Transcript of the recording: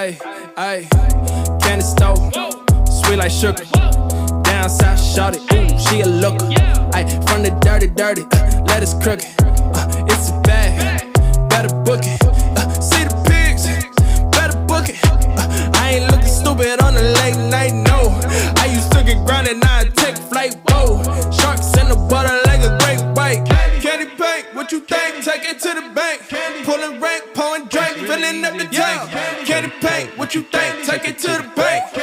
Ay, ay, candy stove, sweet like sugar. Down south, shorty, ooh, she a looker. Ay, from the dirty, let us crooked. It's a bag, better book it. See the pigs, better book it. I ain't looking stupid on the late night, no. I used to get grounded, now I take flight, whoa. Sharks in the water like a great white. Candy paint, what you think? Take it to the bank. Pulling rank, pouring drink, filling up the tank. Candy paint, what you think? Take it to the bank.